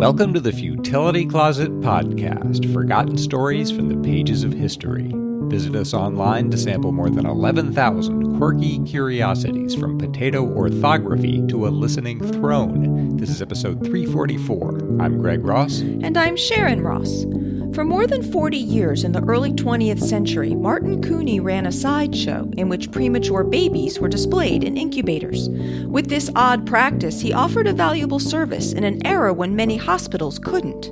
Welcome to the Futility Closet podcast, forgotten stories from the pages of history. Visit us online to sample more than 11,000 quirky curiosities from potato orthography to a listening throne. This is episode 344. I'm Greg Ross. And I'm Sharon Ross. For more than 40 years in the early 20th century, Martin Cooney ran a sideshow in which premature babies were displayed in incubators. With this odd practice, he offered a valuable service in an era when many hospitals couldn't.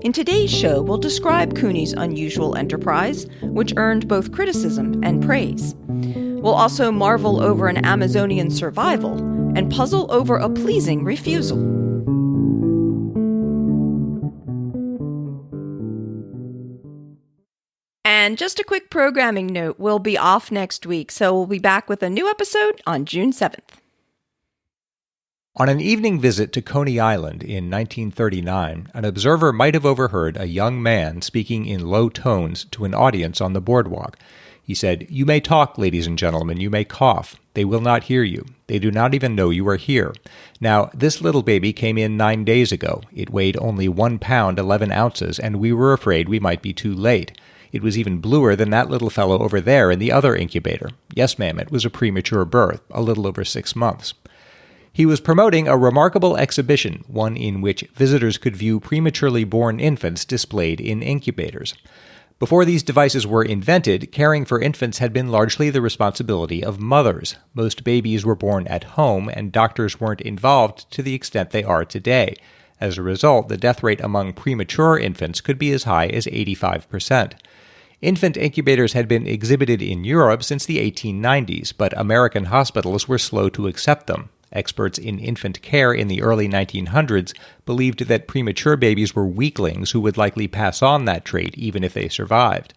In today's show, we'll describe Cooney's unusual enterprise, which earned both criticism and praise. We'll also marvel over an Amazonian survival and puzzle over a pleasing refusal. And just a quick programming note, we'll be off next week, so we'll be back with a new episode on June 7th. On an evening visit to Coney Island in 1939, an observer might have overheard a young man speaking in low tones to an audience on the boardwalk. He said, "You may talk, ladies and gentlemen, you may cough. They will not hear you. They do not even know you are here. Now, this little baby came in 9 days ago. It weighed only 1 pound 11 ounces, and we were afraid we might be too late. It was even bluer than that little fellow over there in the other incubator. Yes, ma'am, it was a premature birth, a little over 6 months." He was promoting a remarkable exhibition, one in which visitors could view prematurely born infants displayed in incubators. Before these devices were invented, caring for infants had been largely the responsibility of mothers. Most babies were born at home, and doctors weren't involved to the extent they are today. As a result, the death rate among premature infants could be as high as 85%. Infant incubators had been exhibited in Europe since the 1890s, but American hospitals were slow to accept them. Experts in infant care in the early 1900s believed that premature babies were weaklings who would likely pass on that trait even if they survived.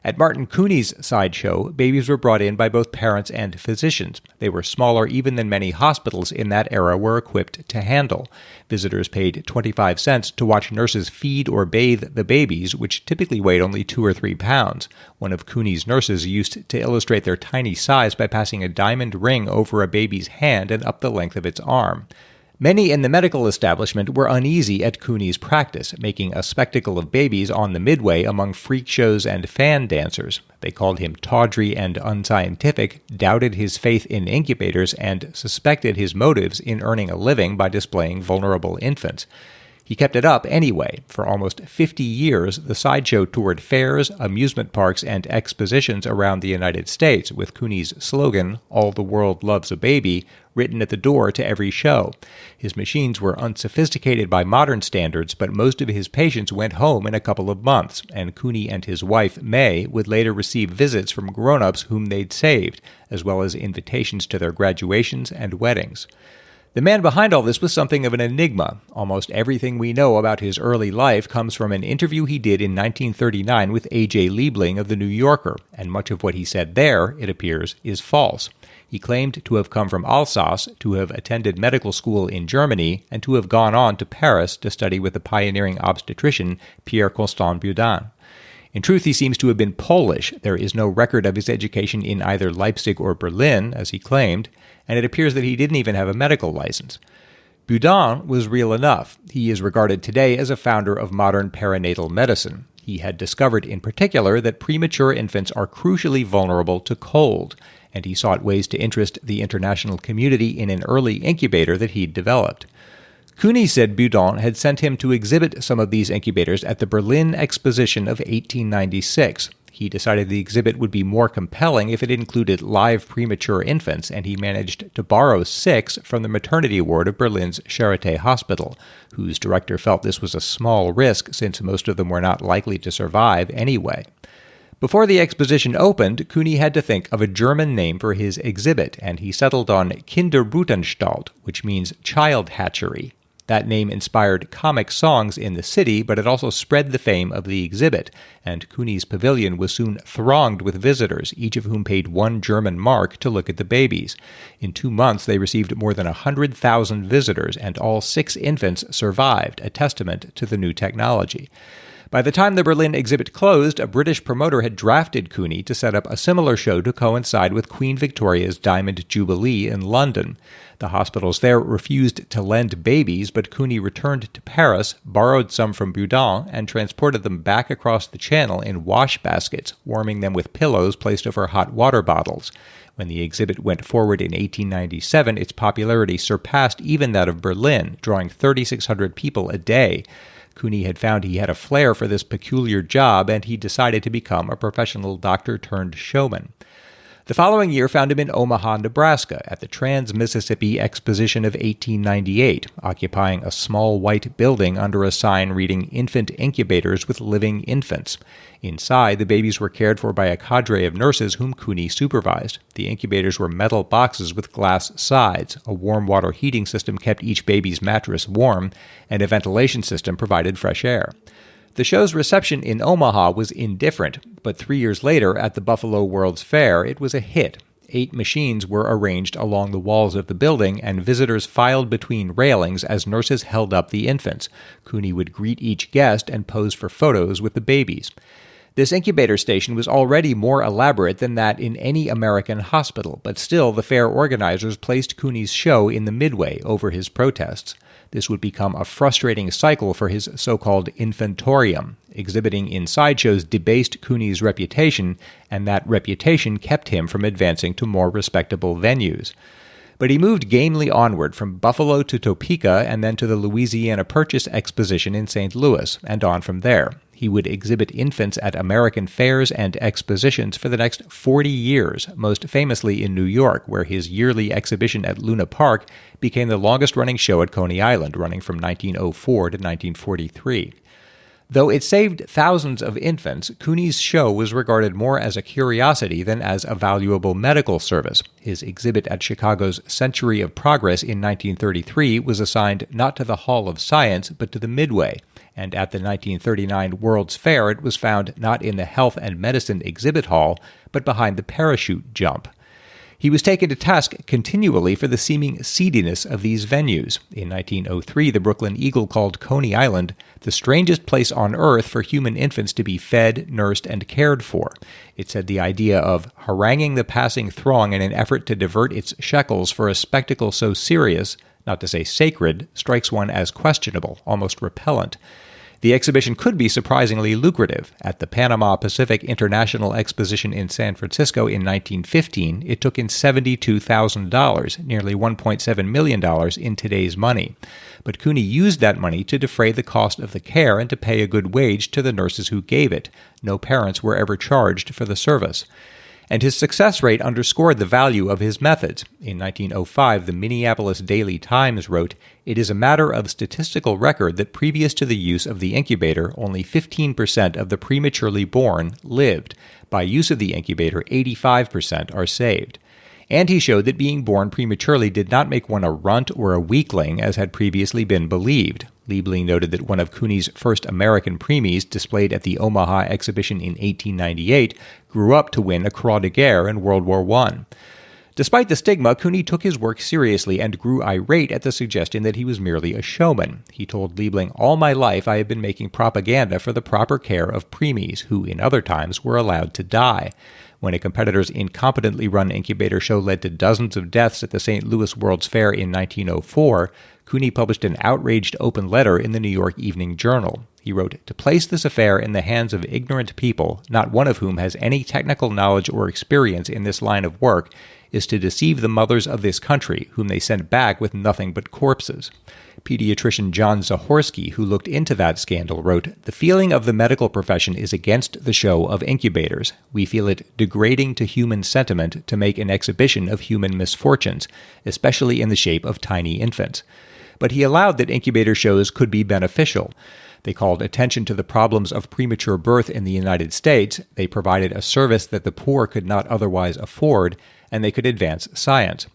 At Martin Cooney's sideshow, babies were brought in by both parents and physicians. They were smaller even than many hospitals in that era were equipped to handle. Visitors paid 25 cents to watch nurses feed or bathe the babies, which typically weighed only 2 or 3 pounds. One of Cooney's nurses used to illustrate their tiny size by passing a diamond ring over a baby's hand and up the length of its arm. Many in the medical establishment were uneasy at Cooney's practice, making a spectacle of babies on the midway among freak shows and fan dancers. They called him tawdry and unscientific, doubted his faith in incubators, and suspected his motives in earning a living by displaying vulnerable infants. He kept it up anyway. For almost 50 years, the sideshow toured fairs, amusement parks, and expositions around the United States, with Cooney's slogan, "All the world loves a baby," written at the door to every show. His machines were unsophisticated by modern standards, but most of his patients went home in a couple of months, and Cooney and his wife, May, would later receive visits from grown-ups whom they'd saved, as well as invitations to their graduations and weddings. The man behind all this was something of an enigma. Almost everything we know about his early life comes from an interview he did in 1939 with A.J. Liebling of The New Yorker, and much of what he said there, it appears, is false. He claimed to have come from Alsace, to have attended medical school in Germany, and to have gone on to Paris to study with the pioneering obstetrician Pierre Constant Boudin. In truth, he seems to have been Polish. There is no record of his education in either Leipzig or Berlin, as he claimed, and it appears that he didn't even have a medical license. Boudin was real enough. He is regarded today as a founder of modern perinatal medicine. He had discovered in particular that premature infants are crucially vulnerable to cold, and he sought ways to interest the international community in an early incubator that he'd developed. Cooney said Boudin had sent him to exhibit some of these incubators at the Berlin Exposition of 1896. He decided the exhibit would be more compelling if it included live premature infants, and he managed to borrow 6 from the maternity ward of Berlin's Charité Hospital, whose director felt this was a small risk since most of them were not likely to survive anyway. Before the exposition opened, Cooney had to think of a German name for his exhibit, and he settled on Kinderbruttenstalt, which means child hatchery. That name inspired comic songs in the city, but it also spread the fame of the exhibit, and Cooney's pavilion was soon thronged with visitors, each of whom paid 1 German mark to look at the babies. In 2 months, they received more than 100,000 visitors, and all 6 infants survived, a testament to the new technology. By the time the Berlin exhibit closed, a British promoter had drafted Cooney to set up a similar show to coincide with Queen Victoria's Diamond Jubilee in London. The hospitals there refused to lend babies, but Cooney returned to Paris, borrowed some from Boudin, and transported them back across the channel in wash baskets, warming them with pillows placed over hot water bottles. When the exhibit went forward in 1897, its popularity surpassed even that of Berlin, drawing 3,600 people a day. Cooney had found he had a flair for this peculiar job, and he decided to become a professional doctor-turned-showman. The following year found him in Omaha, Nebraska, at the Trans-Mississippi Exposition of 1898, occupying a small white building under a sign reading "Infant Incubators with Living Infants." Inside, the babies were cared for by a cadre of nurses whom Cooney supervised. The incubators were metal boxes with glass sides. A warm water heating system kept each baby's mattress warm, and a ventilation system provided fresh air. The show's reception in Omaha was indifferent, but 3 years later at the Buffalo World's Fair, it was a hit. 8 machines were arranged along the walls of the building, and visitors filed between railings as nurses held up the infants. Cooney would greet each guest and pose for photos with the babies. This incubator station was already more elaborate than that in any American hospital, but still the fair organizers placed Cooney's show in the midway over his protests. This would become a frustrating cycle for his so-called inventorium. Exhibiting in sideshows debased Cooney's reputation, and that reputation kept him from advancing to more respectable venues. But he moved gamely onward from Buffalo to Topeka and then to the Louisiana Purchase Exposition in St. Louis, and on from there. He would exhibit infants at American fairs and expositions for the next 40 years, most famously in New York, where his yearly exhibition at Luna Park became the longest-running show at Coney Island, running from 1904 to 1943. Though it saved thousands of infants, Cooney's show was regarded more as a curiosity than as a valuable medical service. His exhibit at Chicago's Century of Progress in 1933 was assigned not to the Hall of Science, but to the Midway, and at the 1939 World's Fair it was found not in the Health and Medicine Exhibit Hall, but behind the parachute jump. He was taken to task continually for the seeming seediness of these venues. In 1903, the Brooklyn Eagle called Coney Island the strangest place on earth for human infants to be fed, nursed, and cared for. It said the idea of haranguing the passing throng in an effort to divert its shekels for a spectacle so serious, not to say sacred, strikes one as questionable, almost repellent. The exhibition could be surprisingly lucrative. At the Panama Pacific International Exposition in San Francisco in 1915, it took in $72,000, nearly $1.7 million in today's money. But Cooney used that money to defray the cost of the care and to pay a good wage to the nurses who gave it. No parents were ever charged for the service. And his success rate underscored the value of his methods. In 1905, the Minneapolis Daily Times wrote, "It is a matter of statistical record that previous to the use of the incubator, only 15% of the prematurely born lived. By use of the incubator, 85% are saved." And he showed that being born prematurely did not make one a runt or a weakling, as had previously been believed. Liebling noted that one of Cooney's first American preemies, displayed at the Omaha exhibition in 1898, grew up to win a Croix de Guerre in World War I. Despite the stigma, Cooney took his work seriously and grew irate at the suggestion that he was merely a showman. He told Liebling, "All my life I have been making propaganda for the proper care of preemies, who in other times were allowed to die." When a competitor's incompetently run incubator show led to dozens of deaths at the St. Louis World's Fair in 1904, Cooney published an outraged open letter in the New York Evening Journal. He wrote, "To place this affair in the hands of ignorant people, not one of whom has any technical knowledge or experience in this line of work, is to deceive the mothers of this country, whom they sent back with nothing but corpses." Pediatrician John Zahorsky, who looked into that scandal, wrote, "The feeling of the medical profession is against the show of incubators. We feel it degrading to human sentiment to make an exhibition of human misfortunes, especially in the shape of tiny infants." But he allowed that incubator shows could be beneficial. They called attention to the problems of premature birth in the United States, they provided a service that the poor could not otherwise afford, and they could advance science.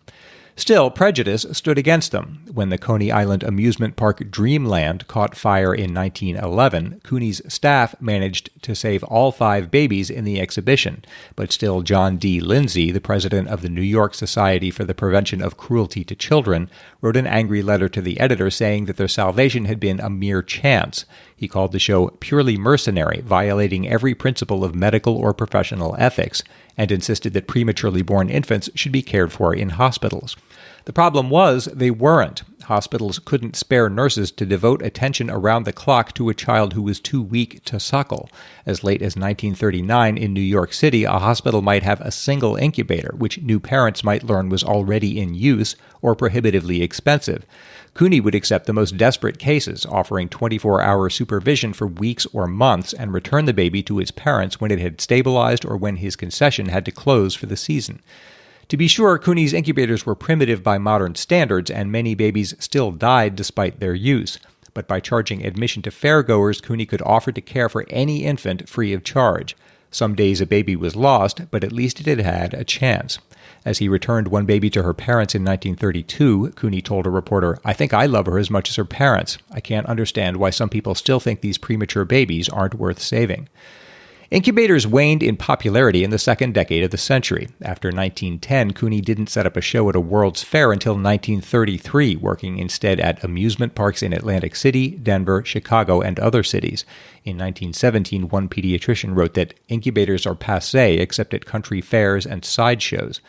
Still, prejudice stood against them. When the Coney Island amusement park Dreamland caught fire in 1911, Cooney's staff managed to save all 5 babies in the exhibition, but still John D. Lindsay, the president of the New York Society for the Prevention of Cruelty to Children, wrote an angry letter to the editor saying that their salvation had been a mere chance. He called the show purely mercenary, violating every principle of medical or professional ethics, and insisted that prematurely born infants should be cared for in hospitals. The problem was they weren't. Hospitals couldn't spare nurses to devote attention around the clock to a child who was too weak to suckle. As late as 1939 in New York City, a hospital might have a single incubator, which new parents might learn was already in use or prohibitively expensive. Cooney would accept the most desperate cases, offering 24-hour supervision for weeks or months and return the baby to its parents when it had stabilized or when his concession had to close for the season. To be sure, Cooney's incubators were primitive by modern standards, and many babies still died despite their use. But by charging admission to fairgoers, Cooney could offer to care for any infant free of charge. Some days a baby was lost, but at least it had had a chance. As he returned one baby to her parents in 1932, Cooney told a reporter, "I think I love her as much as her parents. I can't understand why some people still think these premature babies aren't worth saving." Incubators waned in popularity in the second decade of the century. After 1910, Cooney didn't set up a show at a World's Fair until 1933, working instead at amusement parks in Atlantic City, Denver, Chicago, and other cities. In 1917, one pediatrician wrote that incubators are passé except at country fairs and sideshows.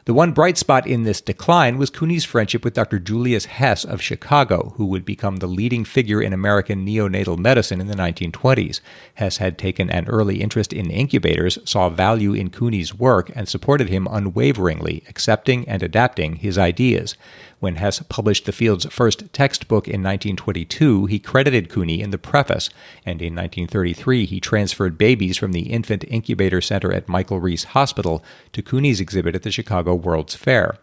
The one bright spot in this decline was Cooney's friendship with Dr. Julius Hess of Chicago, who would become the leading figure in American neonatal medicine in the 1920s. Hess had taken an early interest in incubators, saw value in Cooney's work, and supported him unwaveringly, accepting and adapting his ideas. When Hess published the field's first textbook in 1922, he credited Cooney in the preface, and in 1933 he transferred babies from the Infant Incubator Center at Michael Reese Hospital to Cooney's exhibit at the Chicago World's Fair.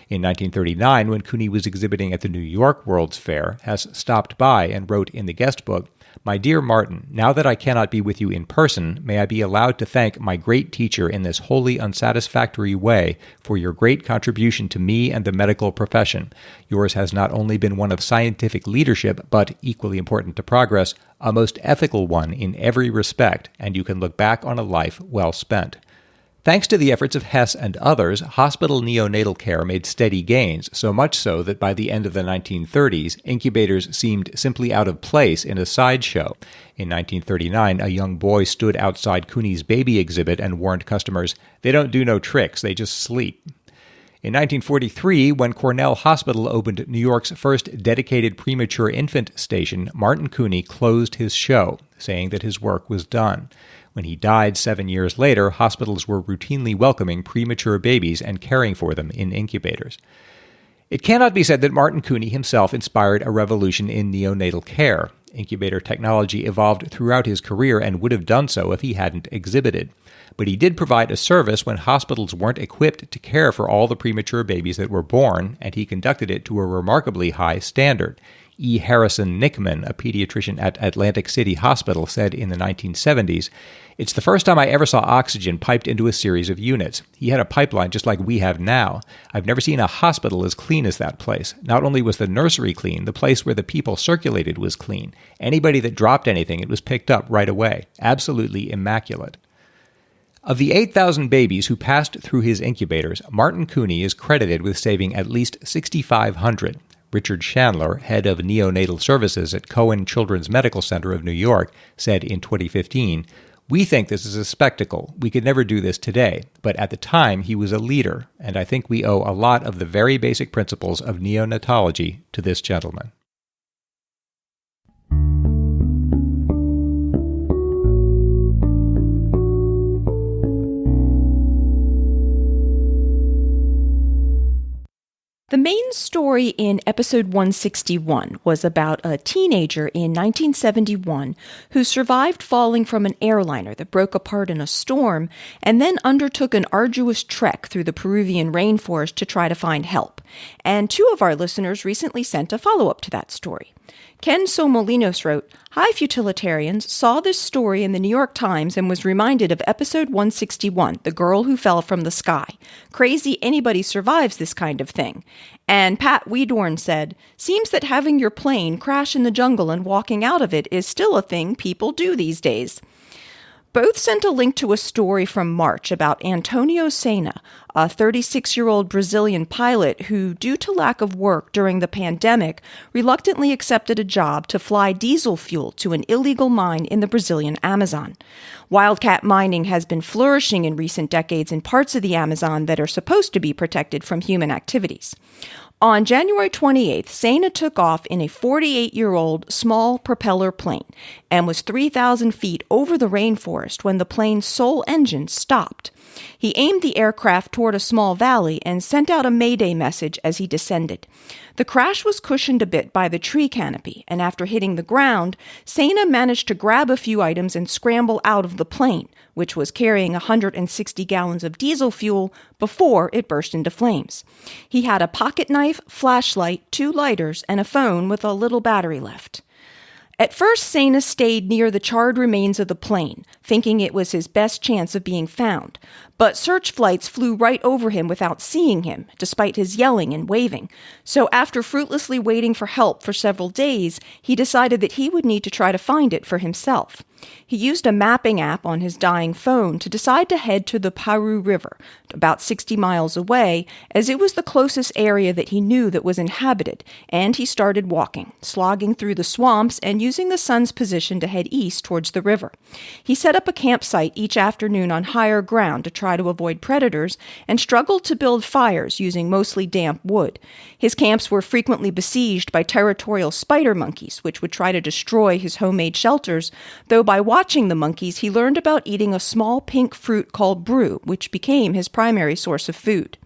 In 1939, when Cooney was exhibiting at the New York World's Fair, Hess stopped by and wrote in the guest book, "My dear Martin, now that I cannot be with you in person, may I be allowed to thank my great teacher in this wholly unsatisfactory way for your great contribution to me and the medical profession. Yours has not only been one of scientific leadership, but, equally important to progress, a most ethical one in every respect, and you can look back on a life well spent." Thanks to the efforts of Hess and others, hospital neonatal care made steady gains, so much so that by the end of the 1930s, incubators seemed simply out of place in a sideshow. In 1939, a young boy stood outside Cooney's baby exhibit and warned customers, "They don't do no tricks, they just sleep." In 1943, when Cornell Hospital opened New York's first dedicated premature infant station, Martin Cooney closed his show, saying that his work was done. When he died 7 years later, hospitals were routinely welcoming premature babies and caring for them in incubators. It cannot be said that Martin Cooney himself inspired a revolution in neonatal care. Incubator technology evolved throughout his career and would have done so if he hadn't exhibited. But he did provide a service when hospitals weren't equipped to care for all the premature babies that were born, and he conducted it to a remarkably high standard. E. Harrison Nickman, a pediatrician at Atlantic City Hospital, said in the 1970s, "It's the first time I ever saw oxygen piped into a series of units. He had a pipeline just like we have now. I've never seen a hospital as clean as that place. Not only was the nursery clean, the place where the people circulated was clean. Anybody that dropped anything, it was picked up right away. Absolutely immaculate." Of the 8,000 babies who passed through his incubators, Martin Cooney is credited with saving at least 6,500. Richard Chandler, head of neonatal services at Cohen Children's Medical Center of New York, said in 2015, "We think this is a spectacle. We could never do this today. But at the time, he was a leader, and I think we owe a lot of the very basic principles of neonatology to this gentleman." The main story in episode 161 was about a teenager in 1971 who survived falling from an airliner that broke apart in a storm and then undertook an arduous trek through the Peruvian rainforest to try to find help. And two of our listeners recently sent a follow-up to that story. Ken Somolinos wrote, "Hi, Futilitarians. Saw this story in the New York Times and was reminded of episode 161, The Girl Who Fell from the Sky. Crazy anybody survives this kind of thing." And Pat Wedorn said, "Seems that having your plane crash in the jungle and walking out of it is still a thing people do these days." Both sent a link to a story from March about Antonio Sena, a 36-year-old Brazilian pilot who, due to lack of work during the pandemic, reluctantly accepted a job to fly diesel fuel to an illegal mine in the Brazilian Amazon. Wildcat mining has been flourishing in recent decades in parts of the Amazon that are supposed to be protected from human activities. On January 28th, Sena took off in a 48-year-old small propeller plane and was 3,000 feet over the rainforest when the plane's sole engine stopped. He aimed the aircraft toward a small valley and sent out a mayday message as he descended. The crash was cushioned a bit by the tree canopy, and after hitting the ground, Sena managed to grab a few items and scramble out of the plane, which was carrying 160 gallons of diesel fuel, before it burst into flames. He had a pocket knife, flashlight, 2 lighters, and a phone with a little battery left. At first, Sena stayed near the charred remains of the plane, thinking it was his best chance of being found. But search flights flew right over him without seeing him, despite his yelling and waving. So after fruitlessly waiting for help for several days, he decided that he would need to try to find it for himself. He used a mapping app on his dying phone to decide to head to the Paru River, about 60 miles away, as it was the closest area that he knew that was inhabited, and he started walking, slogging through the swamps and using the sun's position to head east towards the river. He set up a campsite each afternoon on higher ground to try to avoid predators, and struggled to build fires using mostly damp wood. His camps were frequently besieged by territorial spider monkeys, which would try to destroy his homemade shelters, though by watching the monkeys, he learned about eating a small pink fruit called brew, which became his primary source of food.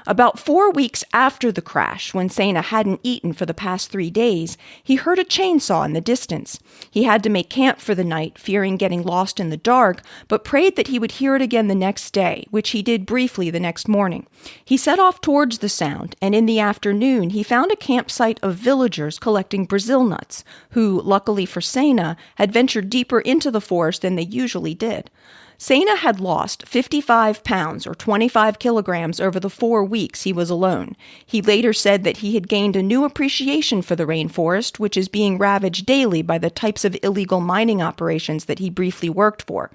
About 4 weeks after the crash, when Sena hadn't eaten for the past 3 days, he heard a chainsaw in the distance. He had to make camp for the night, fearing getting lost in the dark, but prayed that he would hear it again the next day, which he did briefly the next morning. He set off towards the sound, and in the afternoon he found a campsite of villagers collecting Brazil nuts, who, luckily for Sena, had ventured deeper into the forest than they usually did. Sena had lost 55 pounds or 25 kilograms over the 4 weeks he was alone. He later said that he had gained a new appreciation for the rainforest, which is being ravaged daily by the types of illegal mining operations that he briefly worked for.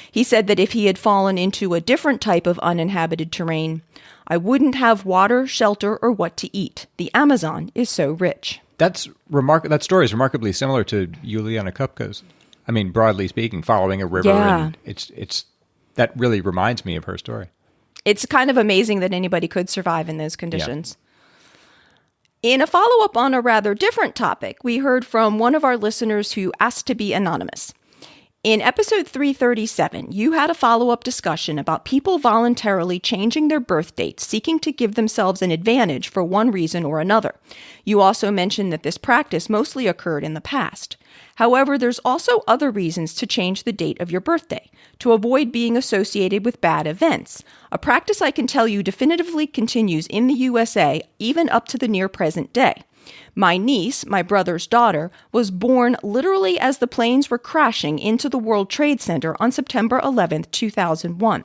He said that if he had fallen into a different type of uninhabited terrain, "I wouldn't have water, shelter, or what to eat. The Amazon is so rich." That story is remarkably similar to Juliana Kupka's. I mean, broadly speaking, following a river, and it's that really reminds me of her story. It's kind of amazing that anybody could survive in those conditions. Yeah. In a follow-up on a rather different topic, we heard from one of our listeners who asked to be anonymous. In episode 337, you had a follow-up discussion about people voluntarily changing their birth dates, seeking to give themselves an advantage for one reason or another. You also mentioned that this practice mostly occurred in the past. However, there's also other reasons to change the date of your birthday, to avoid being associated with bad events, a practice I can tell you definitively continues in the USA even up to the near present day. My niece, my brother's daughter, was born literally as the planes were crashing into the World Trade Center on September 11, 2001.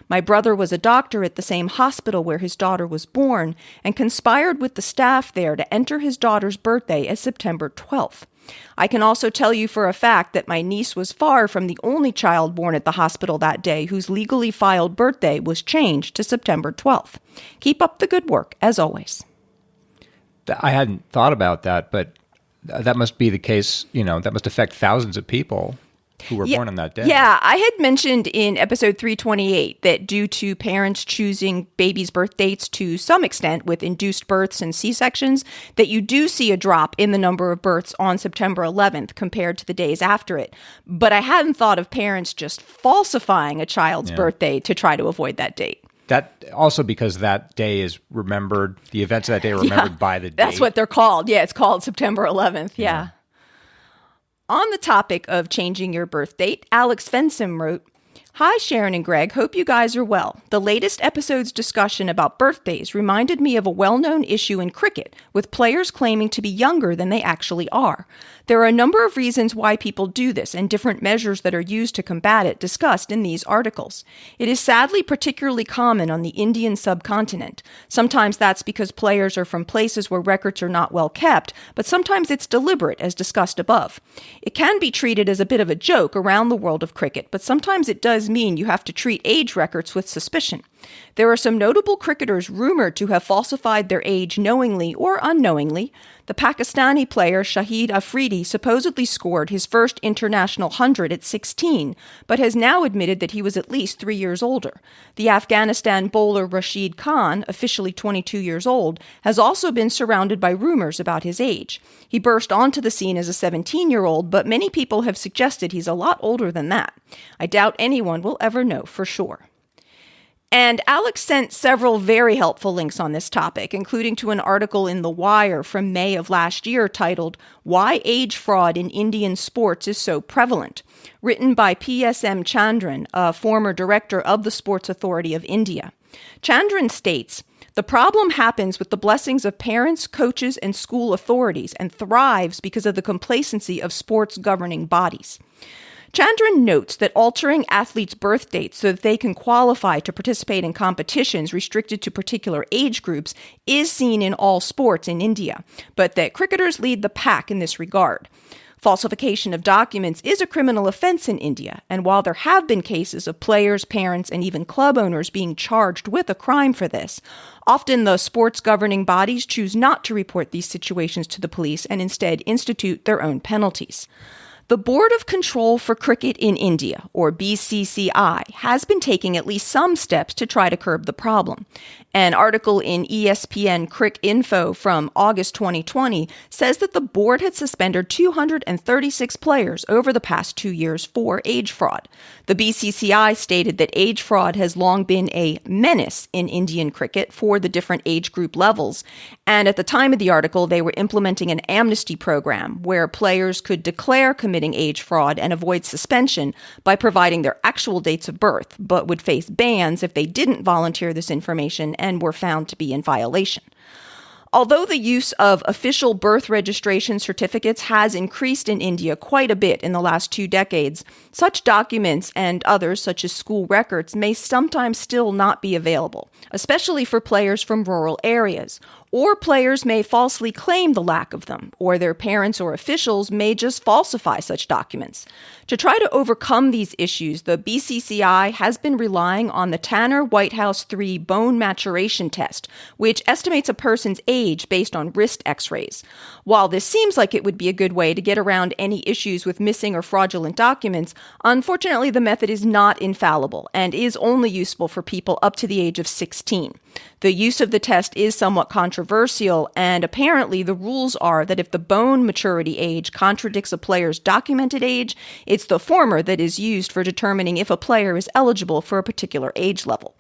My brother was a doctor at the same hospital where his daughter was born and conspired with the staff there to enter his daughter's birthday as September 12th. I can also tell you for a fact that my niece was far from the only child born at the hospital that day whose legally filed birthday was changed to September 12th. Keep up the good work, as always. I hadn't thought about that, but that must be the case. That must affect thousands of people who were born on that day. Yeah, I had mentioned in episode 328 that due to parents choosing babies' birth dates to some extent with induced births and C-sections, that you do see a drop in the number of births on September 11th compared to the days after it. But I hadn't thought of parents just falsifying a child's birthday to try to avoid that date. That also because that day is remembered, the events of that day are remembered by the date. That's what they're called. Yeah, it's called September 11th. Yeah. On the topic of changing your birth date, Alex Fensom wrote, Hi, Sharon and Greg. Hope you guys are well. The latest episode's discussion about birthdays reminded me of a well-known issue in cricket, with players claiming to be younger than they actually are. There are a number of reasons why people do this and different measures that are used to combat it discussed in these articles. It is sadly particularly common on the Indian subcontinent. Sometimes that's because players are from places where records are not well kept, but sometimes it's deliberate, as discussed above. It can be treated as a bit of a joke around the world of cricket, but sometimes it does mean you have to treat age records with suspicion. There are some notable cricketers rumored to have falsified their age knowingly or unknowingly. The Pakistani player Shahid Afridi supposedly scored his first international 100 at 16, but has now admitted that he was at least 3 years older. The Afghanistan bowler Rashid Khan, officially 22 years old, has also been surrounded by rumors about his age. He burst onto the scene as a 17-year-old, but many people have suggested he's a lot older than that. I doubt anyone will ever know for sure. And Alex sent several very helpful links on this topic, including to an article in The Wire from May of last year titled, "Why Age Fraud in Indian Sports is So Prevalent," written by P.S.M. Chandran, a former director of the Sports Authority of India. Chandran states, "The problem happens with the blessings of parents, coaches, and school authorities and thrives because of the complacency of sports governing bodies." Chandran notes that altering athletes' birth dates so that they can qualify to participate in competitions restricted to particular age groups is seen in all sports in India, but that cricketers lead the pack in this regard. Falsification of documents is a criminal offense in India, and while there have been cases of players, parents, and even club owners being charged with a crime for this, often the sports governing bodies choose not to report these situations to the police and instead institute their own penalties. The Board of Control for Cricket in India, or BCCI, has been taking at least some steps to try to curb the problem. An article in ESPN Crick Info from August 2020 says that the board had suspended 236 players over the past 2 years for age fraud. The BCCI stated that age fraud has long been a menace in Indian cricket for the different age group levels, and at the time of the article, they were implementing an amnesty program where players could declare committing age fraud and avoid suspension by providing their actual dates of birth, but would face bans if they didn't volunteer this information and were found to be in violation. Although the use of official birth registration certificates has increased in India quite a bit in the last 2 decades, such documents and others, such as school records, may sometimes still not be available, especially for players from rural areas. Or players may falsely claim the lack of them, or their parents or officials may just falsify such documents. To try to overcome these issues, the BCCI has been relying on the Tanner-Whitehouse 3 bone maturation test, which estimates a person's age based on wrist x-rays. While this seems like it would be a good way to get around any issues with missing or fraudulent documents, unfortunately the method is not infallible and is only useful for people up to the age of 16. The use of the test is somewhat controversial, and apparently the rules are that if the bone maturity age contradicts a player's documented age, it's the former that is used for determining if a player is eligible for a particular age level.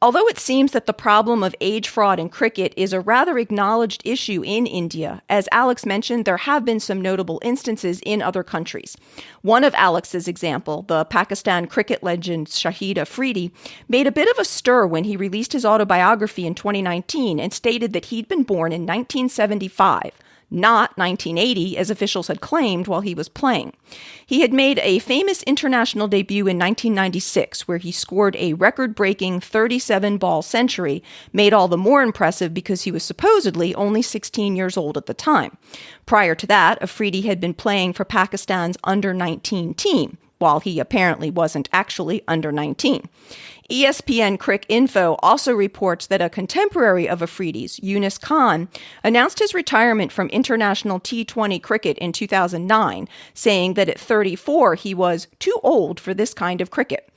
Although it seems that the problem of age fraud in cricket is a rather acknowledged issue in India, as Alex mentioned, there have been some notable instances in other countries. One of Alex's example, the Pakistan cricket legend Shahid Afridi, made a bit of a stir when he released his autobiography in 2019 and stated that he'd been born in 1975. Not 1980, as officials had claimed while he was playing. He had made a famous international debut in 1996, where he scored a record-breaking 37-ball century, made all the more impressive because he was supposedly only 16 years old at the time. Prior to that, Afridi had been playing for Pakistan's under-19 team, while he apparently wasn't actually under 19. ESPN Crick Info also reports that a contemporary of Afridi's, Yunus Khan, announced his retirement from international T20 cricket in 2009, saying that at 34 he was too old for this kind of cricket.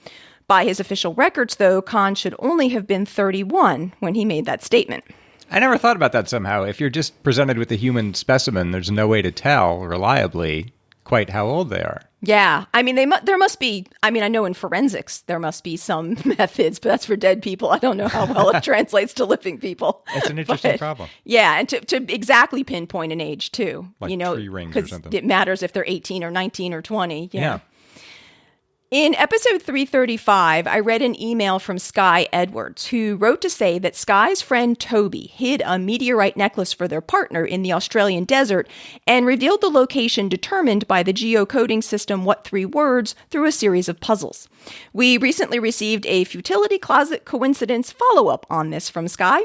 By his official records, though, Khan should only have been 31 when he made that statement. I never thought about that somehow. If you're just presented with a human specimen, there's no way to tell reliably quite how old they are. Yeah. I mean, there must be, I know in forensics there must be some methods, but that's for dead people. I don't know how well it translates to living people. It's an interesting problem. Yeah. And to exactly pinpoint an age too. Like tree rings or something. It matters if they're 18 or 19 or 20. Yeah. In episode 335, I read an email from Sky Edwards, who wrote to say that Sky's friend Toby hid a meteorite necklace for their partner in the Australian desert and revealed the location determined by the geocoding system What Three Words through a series of puzzles. We recently received a Futility Closet coincidence follow-up on this from Sky.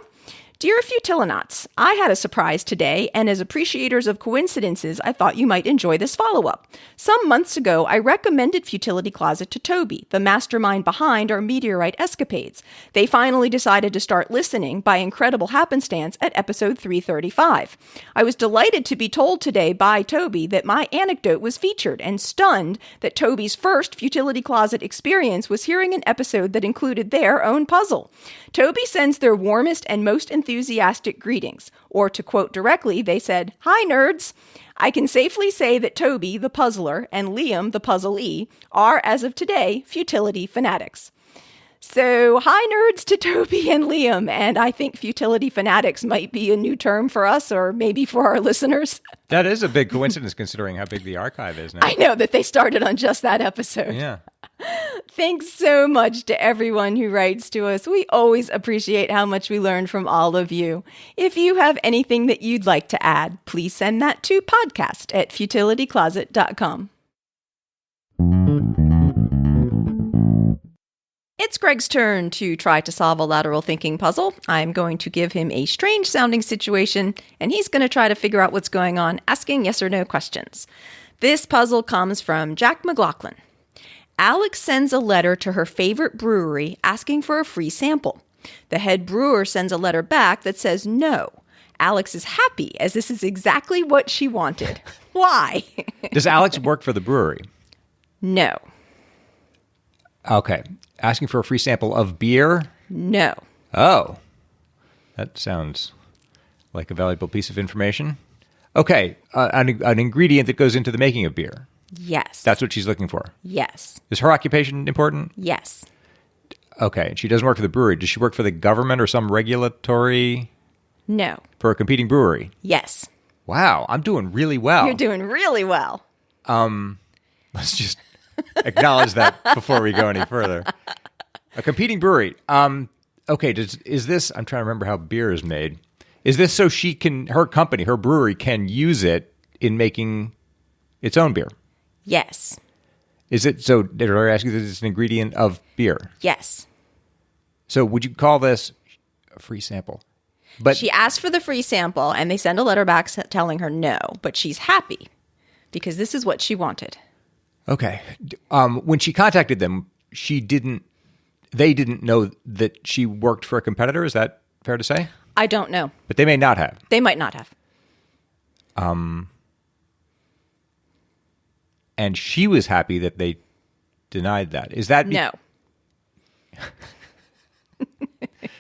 Dear Futilinauts, I had a surprise today, and as appreciators of coincidences, I thought you might enjoy this follow-up. Some months ago, I recommended Futility Closet to Toby, the mastermind behind our meteorite escapades. They finally decided to start listening by incredible happenstance at episode 335. I was delighted to be told today by Toby that my anecdote was featured, and stunned that Toby's first Futility Closet experience was hearing an episode that included their own puzzle. Toby sends their warmest and most enthusiastic greetings. Or to quote directly, they said, "Hi, nerds. I can safely say that Toby, the puzzler, and Liam, the puzzlee, are, as of today, futility fanatics." So, hi, nerds to Toby and Liam, and I think futility fanatics might be a new term for us, or maybe for our listeners. That is a big coincidence considering how big the archive is now. I know that they started on just that episode. Yeah. Thanks so much to everyone who writes to us. We always appreciate how much we learn from all of you. If you have anything that you'd like to add, please send that to podcast@futilitycloset.com. It's Greg's turn to try to solve a lateral thinking puzzle. I'm going to give him a strange sounding situation, and he's going to try to figure out what's going on, asking yes or no questions. This puzzle comes from Jack McLaughlin. Alex sends a letter to her favorite brewery asking for a free sample. The head brewer sends a letter back that says no. Alex is happy, as this is exactly what she wanted. Why? Does Alex work for the brewery? No. Okay. Asking for a free sample of beer? No. Oh. That sounds like a valuable piece of information. Okay. An ingredient that goes into the making of beer. Yes. That's what she's looking for? Yes. Is her occupation important? Yes. Okay. She doesn't work for the brewery. Does she work for the government or some regulatory? No. For a competing brewery? Yes. Wow. I'm doing really well. You're doing really well. Let's just acknowledge that before we go any further. A competing brewery. Okay. Is this, I'm trying to remember how beer is made. Is this so she can, her company, her brewery can use it in making its own beer? Yes. Is it, so did I ask you that it's an ingredient of beer? Yes. So would you call this a free sample? But she asked for the free sample, and they send a letter back telling her no, but she's happy because this is what she wanted. Okay. When she contacted them, they didn't know that she worked for a competitor. Is that fair to say? I don't know. But they may not have. They might not have. And she was happy that they denied that. Is that... No.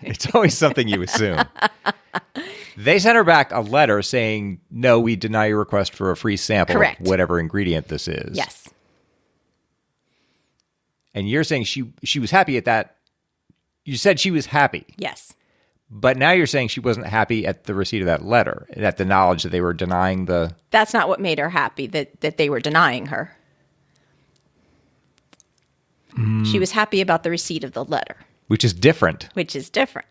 It's always something you assume. They sent her back a letter saying, no, we deny your request for a free sample Correct. of whatever ingredient this is. Yes. And you're saying she was happy at that. You said she was happy. Yes. But now you're saying she wasn't happy at the receipt of that letter, at the knowledge that they were denying the... That's not what made her happy, that they were denying her. She was happy about the receipt of the letter. Which is different. Which is different.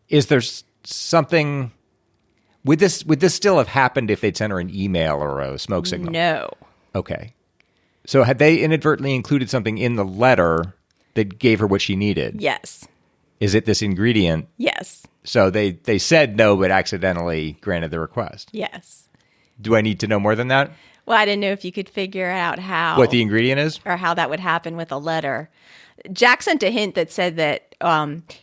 Is there something... Would this still have happened if they'd sent her an email or a smoke signal? No. Okay. So had they inadvertently included something in the letter that gave her what she needed? Yes. Is it this ingredient? Yes. So they said no, but accidentally granted the request? Yes. Do I need to know more than that? Well, I didn't know if you could figure out how... What the ingredient is? Or how that would happen with a letter. Jack sent a hint that said that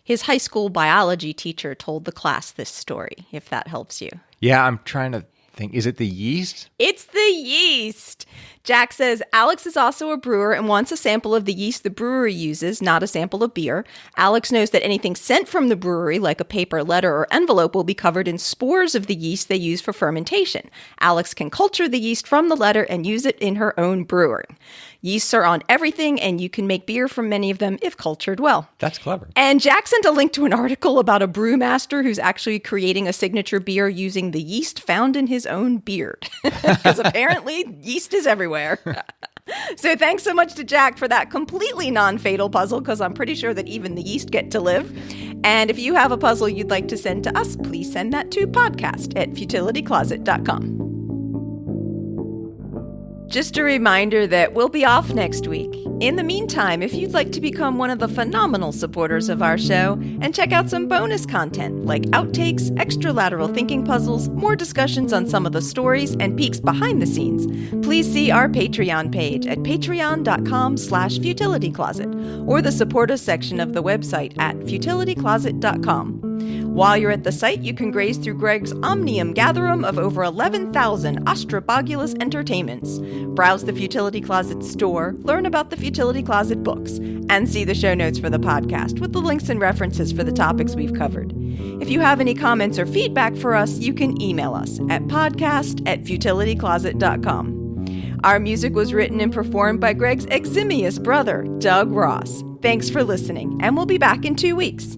his high school biology teacher told the class this story, if that helps you. Yeah, I'm trying to think. Is it the yeast? It's the yeast. Jack says, Alex is also a brewer and wants a sample of the yeast the brewery uses, not a sample of beer. Alex knows that anything sent from the brewery, like a paper, letter, or envelope, will be covered in spores of the yeast they use for fermentation. Alex can culture the yeast from the letter and use it in her own brewing. Yeasts are on everything, and you can make beer from many of them if cultured well. That's clever. And Jack sent a link to an article about a brewmaster who's actually creating a signature beer using the yeast found in his own beard. Because apparently yeast is everywhere. everywhere. So thanks so much to Jack for that completely non-fatal puzzle, because I'm pretty sure that even the yeast get to live. And if you have a puzzle you'd like to send to us, please send that to podcast@futilitycloset.com. Just a reminder that we'll be off next week. In the meantime, if you'd like to become one of the phenomenal supporters of our show and check out some bonus content like outtakes, extra lateral thinking puzzles, more discussions on some of the stories, and peeks behind the scenes, please see our Patreon page at patreon.com/futilitycloset or the support us section of the website at futilitycloset.com. While you're at the site, you can graze through Greg's Omnium Gatherum of over 11,000 Ostrobogulus entertainments. Browse the Futility Closet store, learn about the Futility Closet books, and see the show notes for the podcast with the links and references for the topics we've covered. If you have any comments or feedback for us, you can email us at podcast@futilitycloset.com. Our music was written and performed by Greg's eximious brother, Doug Ross. Thanks for listening, and we'll be back in 2 weeks.